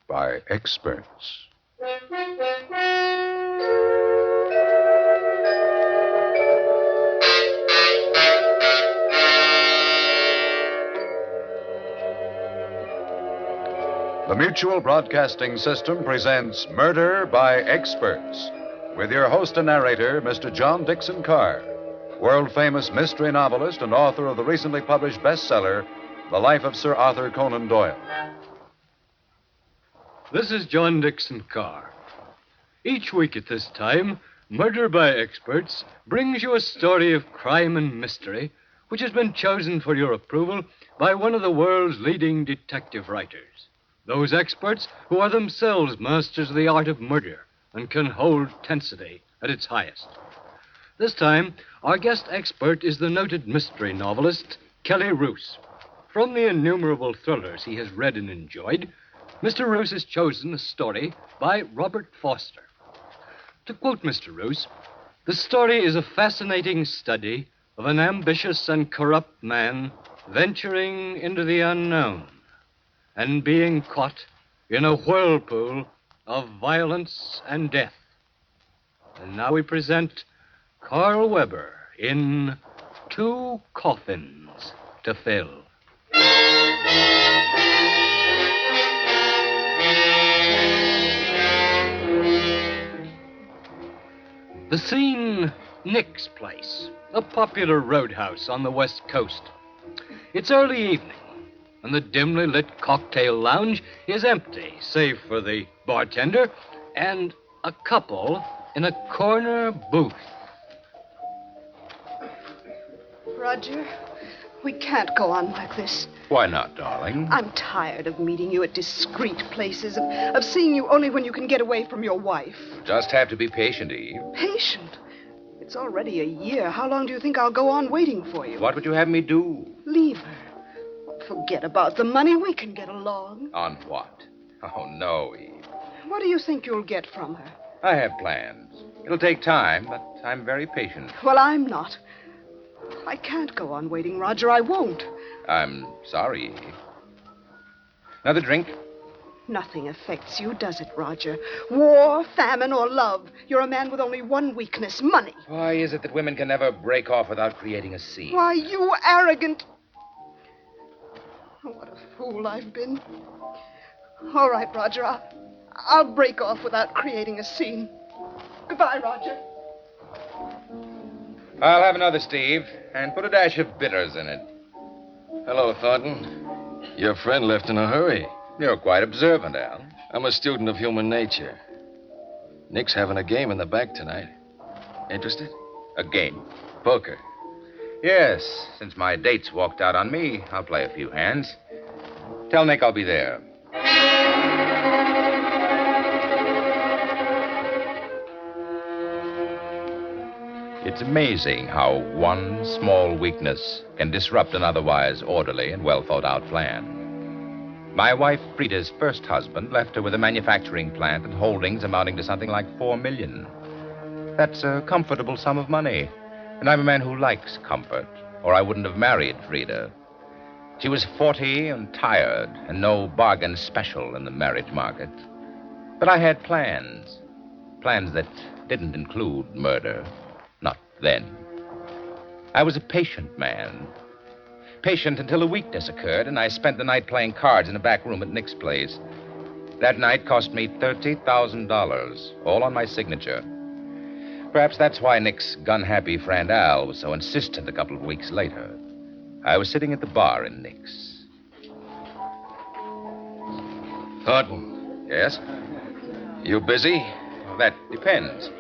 by experts. The Mutual Broadcasting System presents Murder by Experts, with your host and narrator, Mr. John Dixon Carr, world-famous mystery novelist and author of the recently published bestseller, The Life of Sir Arthur Conan Doyle. This is John Dixon Carr. Each week at this time, Murder by Experts brings you a story of crime and mystery which has been chosen for your approval by one of the world's leading detective writers. Those experts who are themselves masters of the art of murder and can hold tensity at its highest. This time, our guest expert is the noted mystery novelist, Kelly Roos. From the innumerable thrillers he has read and enjoyed, Mr. Roos has chosen a story by Robert Foster. To quote Mr. Roos, the story is a fascinating study of an ambitious and corrupt man venturing into the unknown and being caught in a whirlpool of violence and death. And now we present Carl Weber in Two Coffins to Fill. The scene, Nick's place, a popular roadhouse on the West Coast. It's early evening, and the dimly lit cocktail lounge is empty, save for the bartender and a couple in a corner booth. Roger, we can't go on like this. Why not, darling? I'm tired of meeting you at discreet places, of seeing you only when you can get away from your wife. Just have to be patient, Eve. Patient? It's already a year. How long do you think I'll go on waiting for you? What would you have me do? Leave her. Forget about the money. We can get along. On what? Oh, no, Eve. What do you think you'll get from her? I have plans. It'll take time, but I'm very patient. Well, I'm not. I can't go on waiting, Roger. I won't. I'm sorry, Eve. Another drink? Nothing affects you, does it, Roger? War, famine, or love. You're a man with only one weakness, money. Why is it that women can never break off without creating a scene? Why, you arrogant... Oh, what a fool I've been. All right, Roger, I'll break off without creating a scene. Goodbye, Roger. I'll have another, Steve, and put a dash of bitters in it. Hello, Thornton. Your friend left in a hurry. You're quite observant, Al. I'm a student of human nature. Nick's having a game in the back tonight. Interested? A game? Poker. Yes, since my date's walked out on me, I'll play a few hands. Tell Nick I'll be there. It's amazing how one small weakness can disrupt an otherwise orderly and well-thought-out plan. My wife, Frida's first husband, left her with a manufacturing plant and holdings amounting to something like $4 million. That's a comfortable sum of money. And I'm a man who likes comfort, or I wouldn't have married Frida. She was 40 and tired, and no bargain special in the marriage market. But I had plans. Plans that didn't include murder. Not then. I was a patient man. Patient until a weakness occurred, and I spent the night playing cards in a back room at Nick's place. That night cost me $30,000, all on my signature. Perhaps that's why Nick's gun-happy friend Al was so insistent a couple of weeks later. I was sitting at the bar in Nick's. Thornton. Yes? You busy? That depends.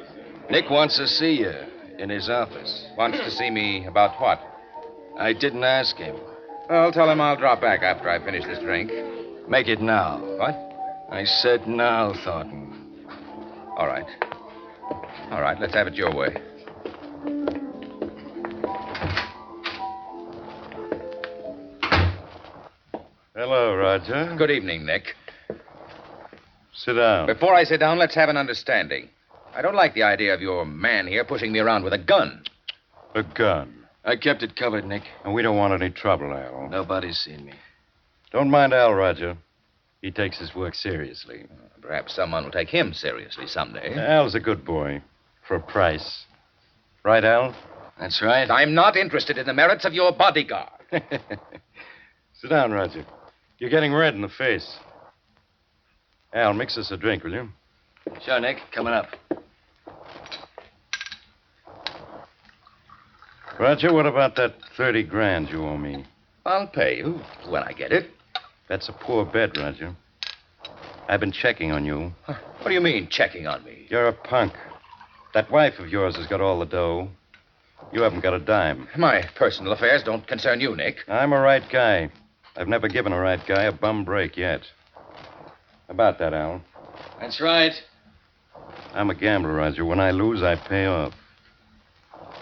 Nick wants to see you in his office. Wants to see me about what? I didn't ask him. Well, tell him I'll drop back after I finish this drink. Make it now. What? I said now, Thornton. All right. All right, let's have it your way. Hello, Roger. Good evening, Nick. Sit down. Before I sit down, let's have an understanding. I don't like the idea of your man here pushing me around with a gun. A gun. I kept it covered, Nick. And we don't want any trouble, Al. Nobody's seen me. Don't mind Al, Roger. He takes his work seriously. Perhaps someone will take him seriously someday. Al's a good boy. For a price. Right, Al? That's right. I'm not interested in the merits of your bodyguard. Sit down, Roger. You're getting red in the face. Al, mix us a drink, will you? Sure, Nick. Coming up. Roger, what about that 30 grand you owe me? I'll pay you when I get it. That's a poor bet, Roger. I've been checking on you. What do you mean, checking on me? You're a punk. That wife of yours has got all the dough. You haven't got a dime. My personal affairs don't concern you, Nick. I'm a right guy. I've never given a right guy a bum break yet. About that, Al. That's right. I'm a gambler, Roger. When I lose, I pay off.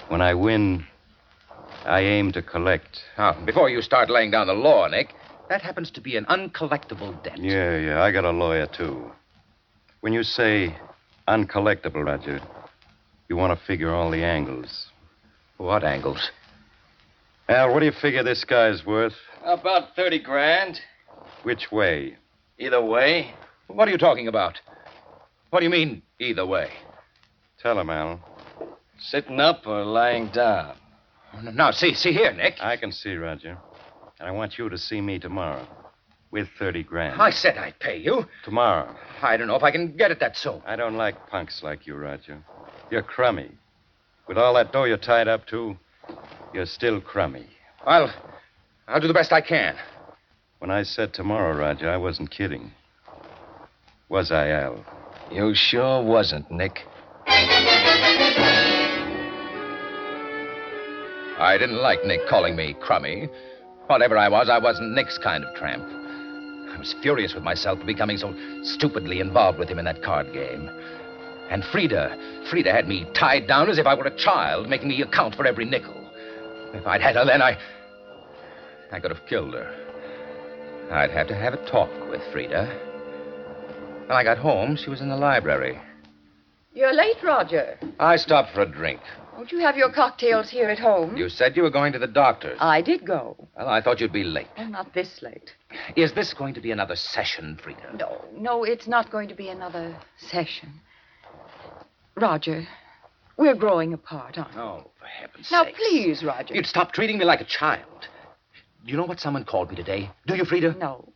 When I win, I aim to collect. Now, before you start laying down the law, Nick, that happens to be an uncollectible debt. Yeah, I got a lawyer, too. When you say uncollectible, Roger, you want to figure all the angles. What angles? Al, what do you figure this guy's worth? About 30 grand. Which way? Either way. What are you talking about? What do you mean, either way? Tell him, Al. Sitting up or lying down. Now, see here, Nick. I can see, Roger. And I want you to see me tomorrow. With 30 grand. I said I'd pay you. Tomorrow. I don't know if I can get it that soon. I don't like punks like you, Roger. You're crummy. With all that dough you're tied up to, you're still crummy. I'll do the best I can. When I said tomorrow, Roger, I wasn't kidding. Was I, Al? You sure wasn't, Nick. I didn't like Nick calling me crummy. Whatever I wasn't Nick's kind of tramp. I was furious with myself for becoming so stupidly involved with him in that card game. And Frida had me tied down as if I were a child, making me account for every nickel. If I'd had her then, I could have killed her. I'd have to have a talk with Frida. When I got home, she was in the library. You're late, Roger. I stopped for a drink. Won't you have your cocktails here at home? You said you were going to the doctor's. I did go. Well, I thought you'd be late. Oh, not this late. Is this going to be another session, Frida? No, it's not going to be another session. Roger, we're growing apart, aren't we? Oh, for heaven's Now, sakes. please, Roger. You'd stop treating me like a child. Do you know what someone called me today? Do you, Frida? No.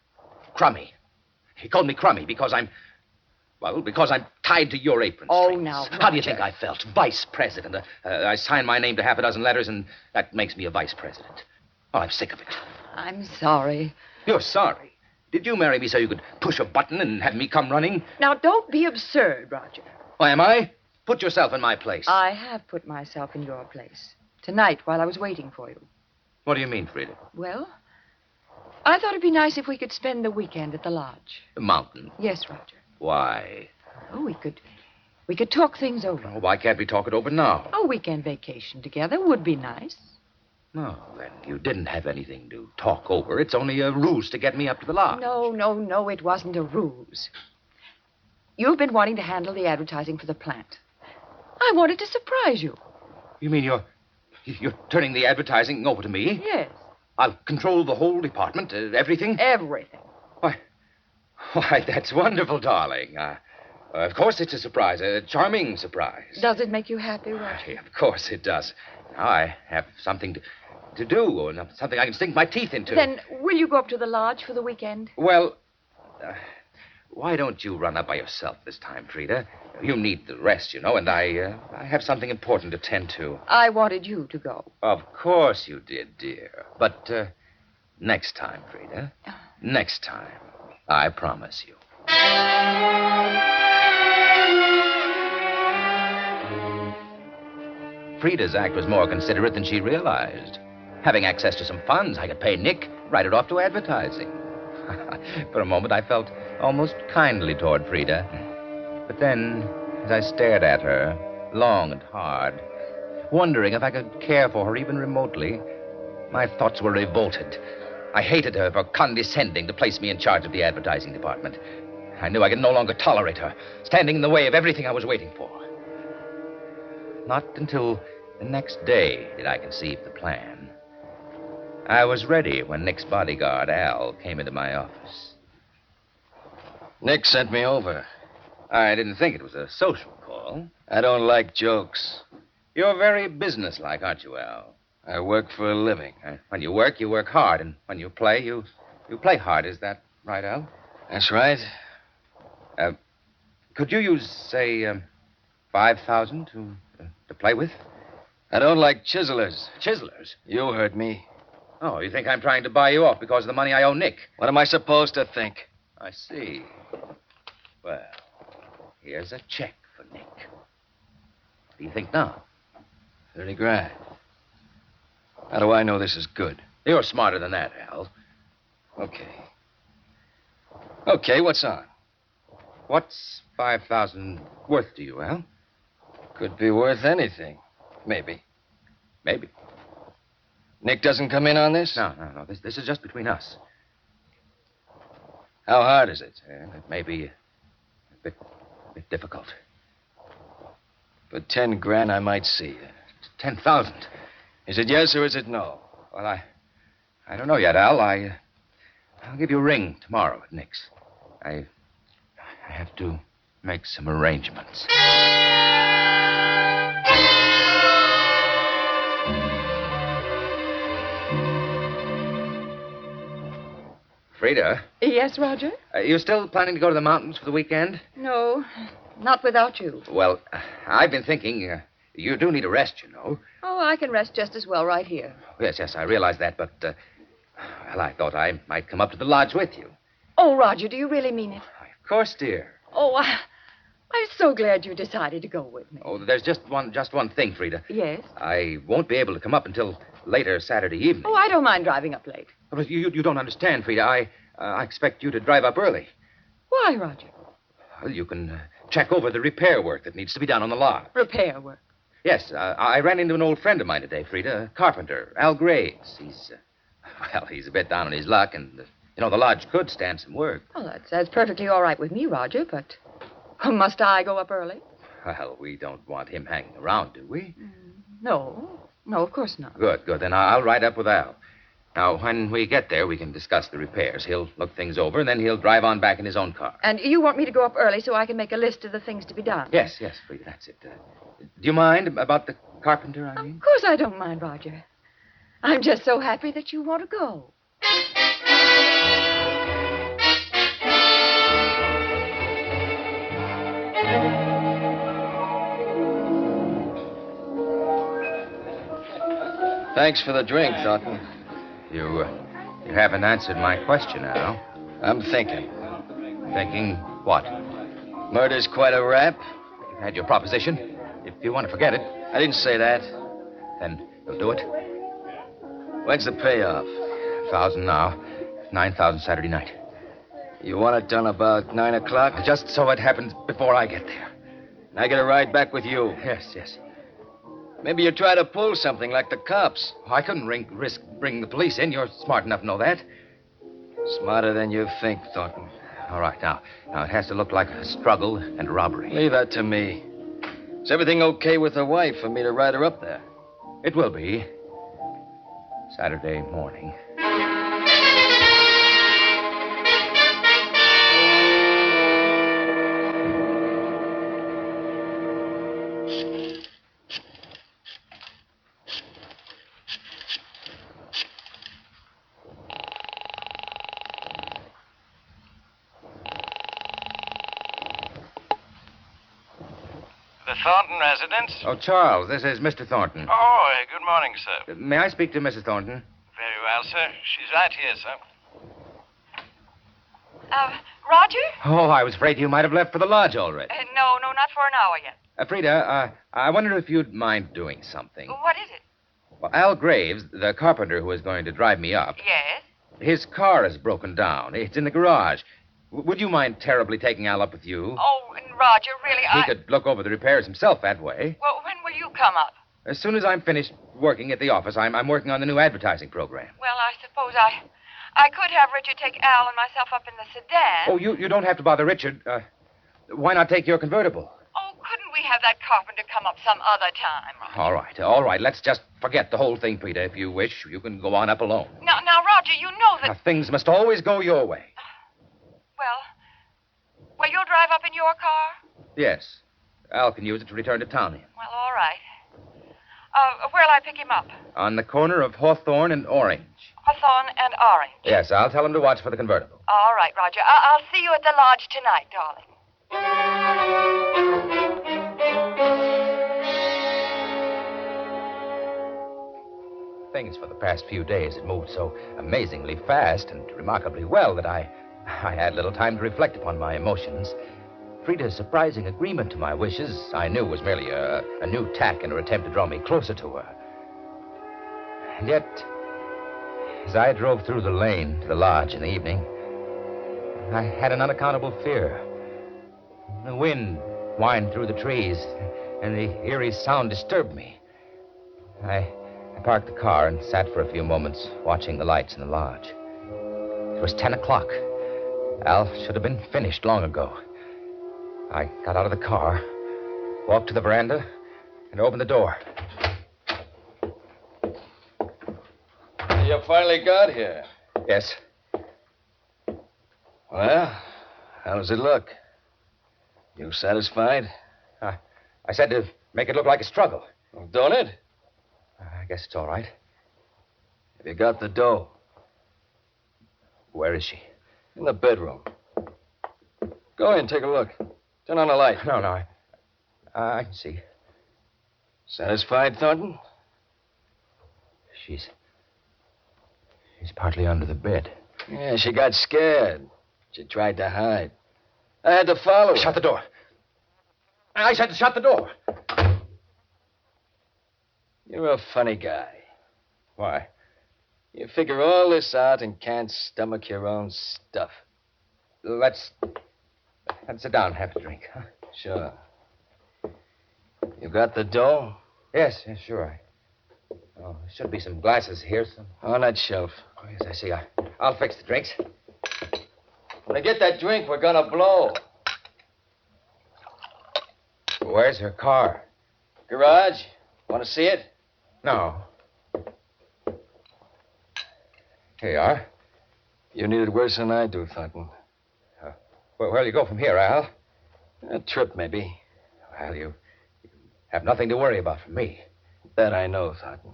Crummy. He called me crummy because I'm tied to your apron Oh, strings. now, How do you Roger. think I felt? Vice president. I signed my name to half a dozen letters, and that makes me a vice president. Oh, I'm sick of it. I'm sorry. You're sorry. Did you marry me so you could push a button and have me come running? Now, don't be absurd, Roger. Why am I? Put yourself in my place. I have put myself in your place. Tonight, while I was waiting for you. What do you mean, Frida? Well, I thought it'd be nice if we could spend the weekend at the lodge. The mountain. Yes, Roger. Why? Oh, we could talk things over. Oh, why can't we talk it over now? A weekend vacation together would be nice. No, then you didn't have anything to talk over. It's only a ruse to get me up to the lodge. No, it wasn't a ruse. You've been wanting to handle the advertising for the plant. I wanted to surprise you. You mean you're turning the advertising over to me? Yes, I'll control the whole department, everything? everything. Why, that's wonderful, darling. Of course it's a surprise, a charming surprise. Does it make you happy, Roger? Yeah, of course it does. Now I have something to do, or something I can sink my teeth into. Then will you go up to the lodge for the weekend? Well, why don't you run up by yourself this time, Frida? You need the rest, you know, and I have something important to tend to. I wanted you to go. Of course you did, dear. But next time, Frida. Next time. I promise you. Frida's act was more considerate than she realized. Having access to some funds, I could pay Nick, write it off to advertising. For a moment, I felt almost kindly toward Frida. But then, as I stared at her, long and hard, wondering if I could care for her even remotely, my thoughts were revolted. I hated her for condescending to place me in charge of the advertising department. I knew I could no longer tolerate her, standing in the way of everything I was waiting for. Not until the next day did I conceive the plan. I was ready when Nick's bodyguard, Al, came into my office. Nick sent me over. I didn't think it was a social call. I don't like jokes. You're very businesslike, aren't you, Al? I work for a living. When you work hard. And when you play play hard. Is that right, Al? That's right. Could you use, say, 5,000 to play with? I don't like chiselers. Chiselers? You heard me. Oh, you think I'm trying to buy you off because of the money I owe Nick? What am I supposed to think? I see. Well, here's a check for Nick. What do you think now? 30 grand. How do I know this is good? You're smarter than that, Al. Okay. Okay, what's on? What's 5,000 worth to you, Al? Could be worth anything. Maybe. Maybe. Nick doesn't come in on this? No. This is just between us. How hard is it? It may be a bit difficult. For 10 grand, I might see you. 10,000. Is it yes or is it no? Well, I don't know yet, Al. I'll give you a ring tomorrow at Nick's. I have to make some arrangements. Frida? Yes, Roger? You still planning to go to the mountains for the weekend? No, not without you. Well, I've been thinking, you do need a rest, you know. Oh, I can rest just as well right here. Yes, I realize that, but, well, I thought I might come up to the lodge with you. Oh, Roger, do you really mean it? Of course, dear. Oh, I'm so glad you decided to go with me. Oh, there's just one thing, Frida. Yes? I won't be able to come up until later Saturday evening. Oh, I don't mind driving up late. But you don't understand, Frida. I expect you to drive up early. Why, Roger? Well, you can check over the repair work that needs to be done on the lodge. Repair work? Yes, I ran into an old friend of mine today, Frida, a carpenter, Al Graves. He's a bit down on his luck, and, the lodge could stand some work. Well, that's perfectly all right with me, Roger, but must I go up early? Well, we don't want him hanging around, do we? No, of course not. Good. Then I'll ride up with Al. Now, when we get there, we can discuss the repairs. He'll look things over, and then he'll drive on back in his own car. And you want me to go up early so I can make a list of the things to be done? Yes, Frida, that's it. Do you mind about the carpenter, I mean? Of course I don't mind, Roger. I'm just so happy that you want to go. Thanks for the drink, Thornton. You haven't answered my question, Al. I'm thinking. Thinking what? Murder's quite a rap. You've had your proposition. If you want to forget it, I didn't say that. then you'll do it. When's the payoff? 1,000 now, 9,000 Saturday night. You want it done about 9 o'clock? Just so it happens before I get there. And I get a ride back with you. Yes. Maybe you try to pull something like the cops. I couldn't risk bringing the police in. You're smart enough to know that. Smarter than you think, Thornton. All right, now it has to look like a struggle and a robbery. Leave that to me. Is everything okay with the wife for me to ride her up there? It will be. Saturday morning. The Thornton residence? Oh, Charles, this is Mr. Thornton. Oh, good morning, sir. May I speak to Mrs. Thornton? Very well, sir. She's right here, sir. Roger? Oh, I was afraid you might have left for the lodge already. No, not for an hour yet. Frida, I wonder if you'd mind doing something. What is it? Well, Al Graves, the carpenter who is going to drive me up, Yes? his car is broken down. It's in the garage. Would you mind terribly taking Al up with you? Oh, Roger, really, He could look over the repairs himself that way. Well, when will you come up? As soon as I'm finished working at the office, I'm working on the new advertising program. Well, I suppose I could have Richard take Al and myself up in the sedan. Oh, you don't have to bother Richard. Why not take your convertible? Oh, couldn't we have that carpenter come up some other time, Roger? All right. Let's just forget the whole thing, Frida. If you wish, you can go on up alone. Now, Roger, you know that... Now, things must always go your way. Well, you'll drive up in your car? Yes. Al can use it to return to town in. Well, all right. Where'll I pick him up? On the corner of Hawthorne and Orange. Hawthorne and Orange. Yes, I'll tell him to watch for the convertible. All right, Roger. I'll see you at the lodge tonight, darling. Things for the past few days had moved so amazingly fast and remarkably well that I had little time to reflect upon my emotions. Frida's surprising agreement to my wishes I knew was merely a new tack in her attempt to draw me closer to her. And yet, as I drove through the lane to the lodge in the evening, I had an unaccountable fear. The wind whined through the trees, and the eerie sound disturbed me. I parked the car and sat for a few moments watching the lights in the lodge. It was 10 o'clock. Al should have been finished long ago. I got out of the car, walked to the veranda, and opened the door. You finally got here. Yes. Well, how does it look? You satisfied? I said to make it look like a struggle. Well, don't it? I guess it's all right. Have you got the dough? Where is she? In the bedroom. Go in, take a look. Turn on the light. No, I can see. Satisfied, Thornton? She's partly under the bed. Yeah, she got scared. She tried to hide. I had to follow her. Shut the door. I said to shut the door. You're a funny guy. Why? You figure all this out and can't stomach your own stuff. Let's sit down and have a drink, huh? Sure. You got the dough? Yes, sure. Oh, there should be some glasses here. On that shelf. Oh, yes, I see. I'll fix the drinks. When I get that drink, we're gonna blow. Where's her car? Garage. Want to see it? No. Here you are. You need it worse than I do, Thornton. Where'll you go from here, Al? A trip, maybe. Well, you have nothing to worry about from me. That I know, Thornton.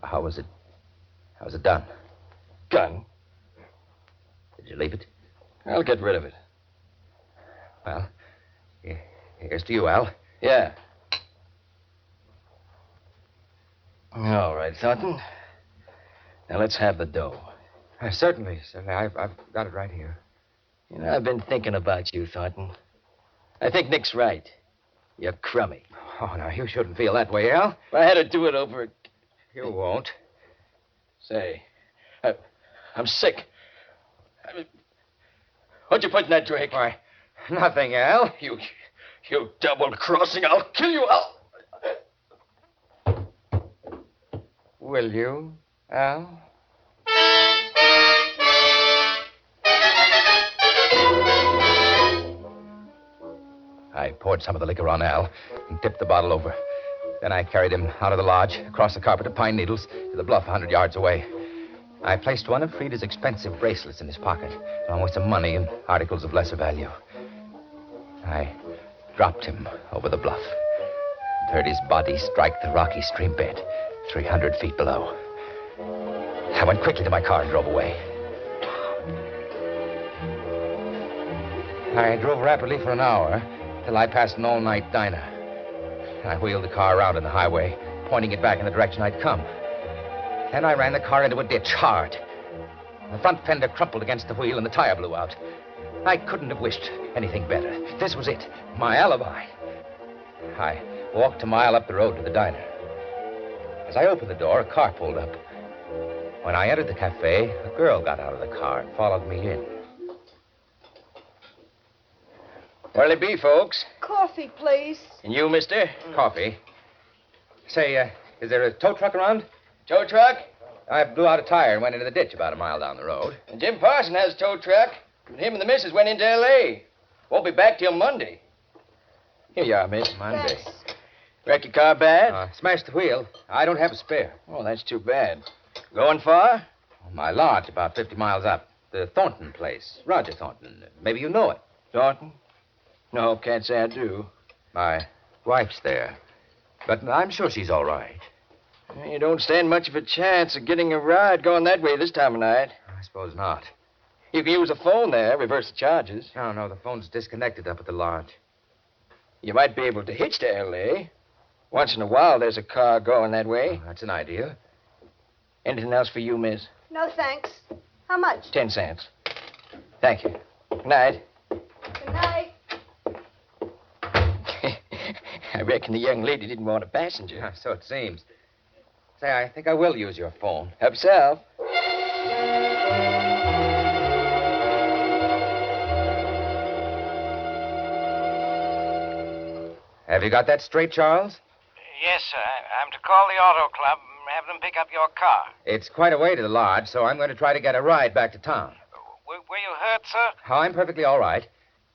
How was it done? Gun? Did you leave it? I'll get rid of it. Well, here's to you, Al. Yeah. All right, Thornton. Now let's have the dough. Certainly. I've got it right here. You know, I've been thinking about you, Thornton. I think Nick's right. You're crummy. Oh, now, you shouldn't feel that way, Al. If I had to do it over... You won't. Say, I'm sick. What'd you put in that drink? Why, nothing, Al. You double-crossing. I'll kill you, Al. Will you, Al? I poured some of the liquor on Al and tipped the bottle over. Then I carried him out of the lodge, across the carpet of pine needles, to the bluff 100 yards away. I placed one of Frida's expensive bracelets in his pocket, along with some money and articles of lesser value. I dropped him over the bluff and heard his body strike the rocky stream bed 300 feet below. I went quickly to my car and drove away. I drove rapidly for an hour till I passed an all-night diner. I wheeled the car around on the highway, pointing it back in the direction I'd come. Then I ran the car into a ditch hard. The front fender crumpled against the wheel and the tire blew out. I couldn't have wished anything better. This was it, my alibi. I walked a mile up the road to the diner. As I opened the door, a car pulled up. When I entered the cafe, a girl got out of the car and followed me in. Where'll it be, folks? Coffee, please. And you, mister? Coffee. Say, is there a tow truck around? Tow truck? I blew out a tire and went into the ditch about a mile down the road. And Jim Parson has a tow truck. And him and the missus went into L.A. Won't be back till Monday. Here you are, miss. Monday. Thanks. Wreck your car bad? Smashed the wheel. I don't have a spare. Oh, that's too bad. Going far? My lodge, about 50 miles up. The Thornton place. Roger Thornton. Maybe you know it. Thornton? No, can't say I do. My wife's there. But I'm sure she's all right. You don't stand much of a chance of getting a ride going that way this time of night. I suppose not. You can use the phone there, reverse the charges. No, the phone's disconnected up at the lodge. You might be able to hitch to L.A. Once in a while, there's a car going that way. Oh, that's an idea. Anything else for you, miss? No, thanks. How much? 10 cents. Thank you. Good night. Good night. I reckon the young lady didn't want a passenger. Yeah, so it seems. Say, I think I will use your phone. Help yourself. Have you got that straight, Charles? Yes, sir. I'm to call the auto club and have them pick up your car. It's quite a way to the lodge, so I'm going to try to get a ride back to town. Were you hurt, sir? Oh, I'm perfectly all right.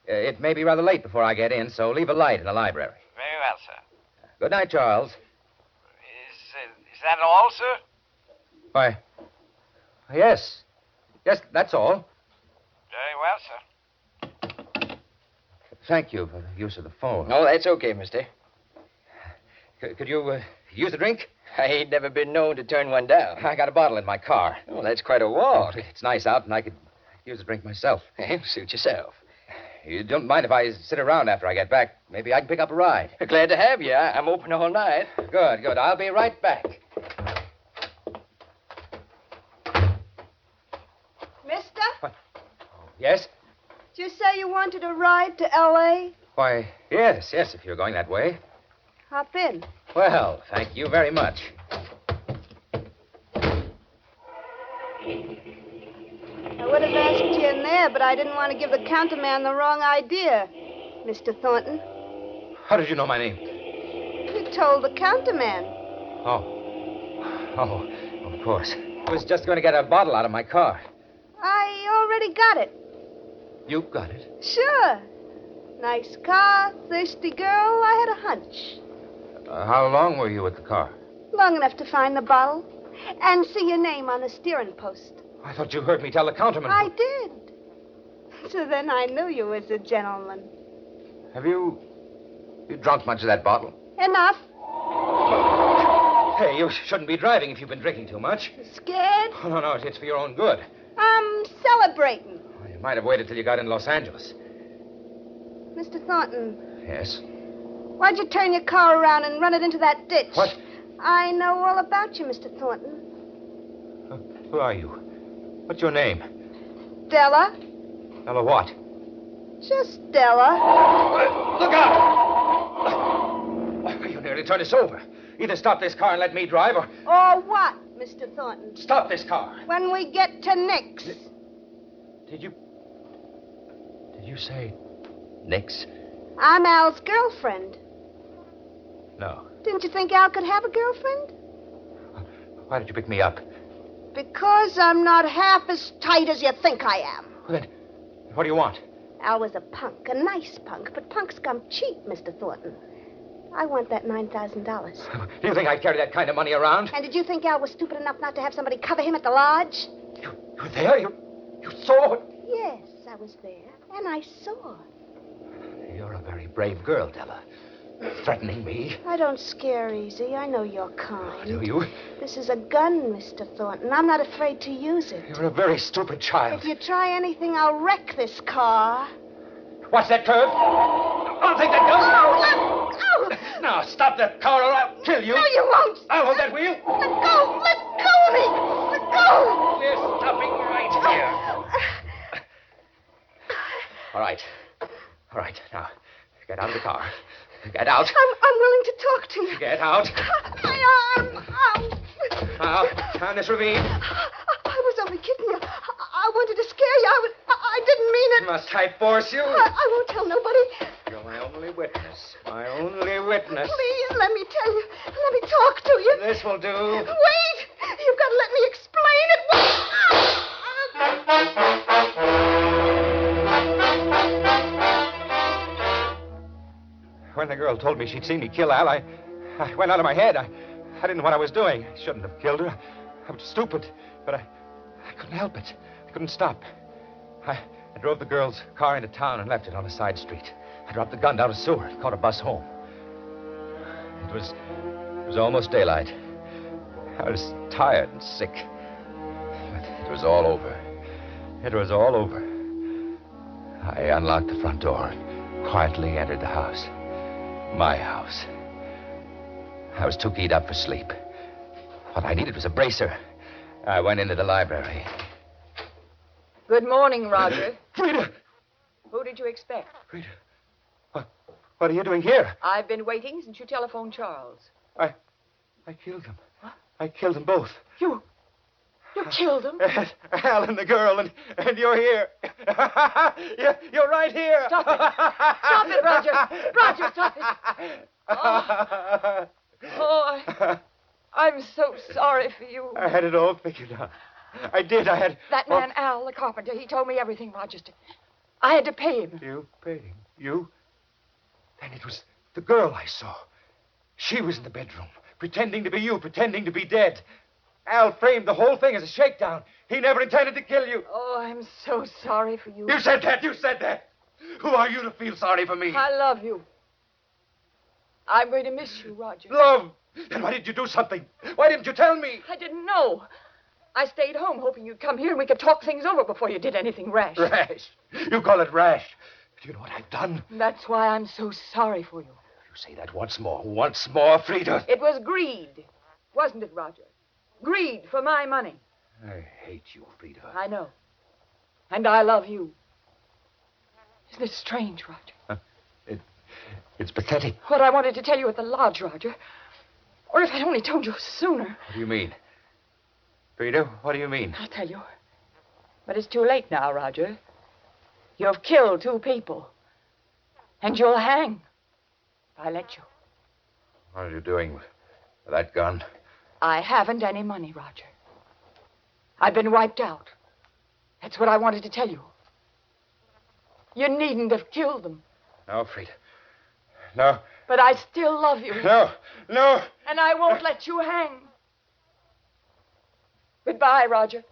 It may be rather late before I get in, so leave a light in the library. Very well, sir. Good night, Charles. Is that all, sir? Why, yes. Yes, that's all. Very well, sir. Thank you for the use of the phone. No, that's okay, mister. Could you use a drink? I ain't never been known to turn one down. I got a bottle in my car. Oh, that's quite a walk. It's nice out, and I could use a drink myself. Suit yourself. You don't mind if I sit around after I get back? Maybe I can pick up a ride. Glad to have you. I'm open all night. Good. I'll be right back. Mister? What? Oh, yes? Did you say you wanted a ride to L.A.? Why, yes, if you're going that way. Hop in. Well, thank you very much. I would have asked you in there, but I didn't want to give the counterman the wrong idea, Mr. Thornton. How did you know my name? You told the counterman. Oh, of course. I was just going to get a bottle out of my car. I already got it. You got it? Sure. Nice car, thirsty girl. I had a hunch. How long were you at the car? Long enough to find the bottle and see your name on the steering post. I thought you heard me tell the counterman. I did. So then I knew you was a gentleman. Have you drunk much of that bottle? Enough. Hey, you shouldn't be driving if you've been drinking too much. Scared? Oh, no, it's for your own good. I'm celebrating. You might have waited till you got in Los Angeles. Mr. Thornton, Yes? why'd you turn your car around and run it into that ditch? What? I know all about you, Mr. Thornton. Who are you? What's your name? Della. Ella what? Just Della. Look out! You nearly turned us over. Either stop this car and let me drive, or Or what, Mr. Thornton? stop this car. When we get to Nick's. Did you say Nick's? I'm Al's girlfriend. No. Didn't you think Al could have a girlfriend? Why did you pick me up? Because I'm not half as tight as you think I am. Well, then, what do you want? Al was a punk, a nice punk, but punks come cheap, Mr. Thornton. I want that $9,000. Do you think I'd carry that kind of money around? And did you think Al was stupid enough not to have somebody cover him at the lodge? You were there? You saw? Yes, I was there, and I saw. You're a very brave girl, Della. Threatening me. I don't scare easy. I know you're kind. Do you? This is a gun, Mr. Thornton. I'm not afraid to use it. You're a very stupid child. If you try anything, I'll wreck this car. Watch that curve. I'll take that gun. Oh, Now, stop that car or I'll kill you. no, you won't. I'll hold that wheel. Let go. Let go of me. Let go. We're stopping right here. All right. Now, get out of the car. Get out. I'm willing to talk to you. Get out. My arm. Ow. Now, down this ravine. I was only kidding you. I wanted to scare you. I didn't mean it. Must I force you? I won't tell nobody. You're my only witness. My only witness. Please, let me tell you. Let me talk to you. This will do. Wait. You've got to let me explain it. When the girl told me she'd seen me kill Al, I went out of my head. I didn't know what I was doing. I shouldn't have killed her. I was stupid, but I couldn't help it. I couldn't stop. I drove the girl's car into town and left it on a side street. I dropped the gun down a sewer and caught a bus home. It was almost daylight. I was tired and sick. But it was all over. It was all over. I unlocked the front door and quietly entered the house. My house. I was too keyed up for sleep. What I needed was a bracer. I went into the library. Good morning, Roger. Frida! Who did you expect? Frida, what are you doing here? I've been waiting since you telephoned Charles. I killed them. What? I killed them both. You killed him? Al and the girl, and you're here. You're right here. Stop it. Stop it, Roger. Roger, stop it. I'm so sorry for you. I had it all figured out. I did. I had... That man, Al, the carpenter, he told me everything, Rochester. I had to pay him. You paid him? You? Then it was the girl I saw. She was in the bedroom, pretending to be you, pretending to be dead. Al framed the whole thing as a shakedown. He never intended to kill you. Oh, I'm so sorry for you. You said that. You said that. Who are you to feel sorry for me? I love you. I'm going to miss you, Roger. Love? Then why didn't you do something? Why didn't you tell me? I didn't know. I stayed home hoping you'd come here and we could talk things over before you did anything rash. Rash? You call it rash? Do you know what I've done? That's why I'm so sorry for you. You say that once more, Frida. It was greed, wasn't it, Roger? Greed for my money. I hate you, Frida. I know. And I love you. Isn't it strange, Roger? It's pathetic. What I wanted to tell you at the lodge, Roger. Or if I'd only told you sooner. What do you mean? Frida, what do you mean? I'll tell you. But it's too late now, Roger. You've killed 2 people. And you'll hang. If I let you. What are you doing with that gun? I haven't any money, Roger. I've been wiped out. That's what I wanted to tell you. You needn't have killed them. No, Frida. No. But I still love you. No. And I won't let you hang. Goodbye, Roger.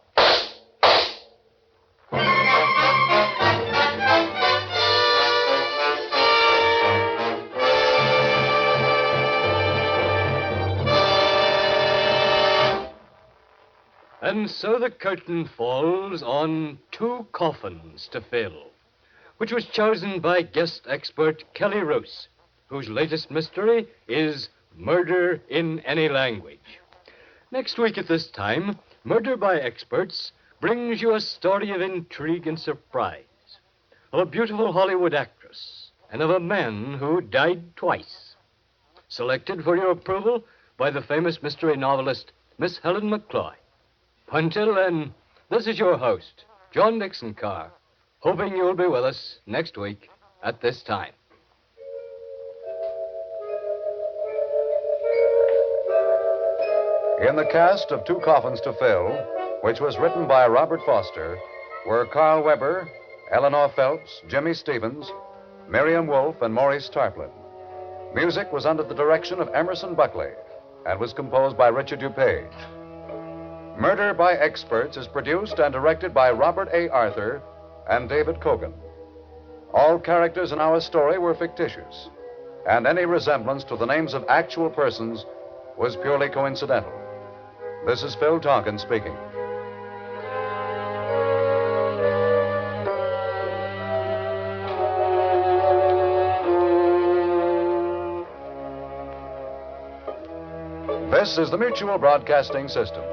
And so the curtain falls on 2 Coffins to Fill, which was chosen by guest expert Kelly Roos, whose latest mystery is Murder in Any Language. Next week at this time, Murder by Experts brings you a story of intrigue and surprise, of a beautiful Hollywood actress, and of a man who died twice. Selected for your approval by the famous mystery novelist, Miss Helen McCloy. Until then, this is your host, John Dixon Carr, hoping you'll be with us next week at this time. In the cast of 2 Coffins to Fill, which was written by Robert Foster, were Carl Weber, Eleanor Phelps, Jimmy Stevens, Miriam Wolfe, and Maurice Tarplin. Music was under the direction of Emerson Buckley and was composed by Richard DuPage. Murder by Experts is produced and directed by Robert A. Arthur and David Cogan. All characters in our story were fictitious, and any resemblance to the names of actual persons was purely coincidental. This is Phil Tonkin speaking. This is the Mutual Broadcasting System.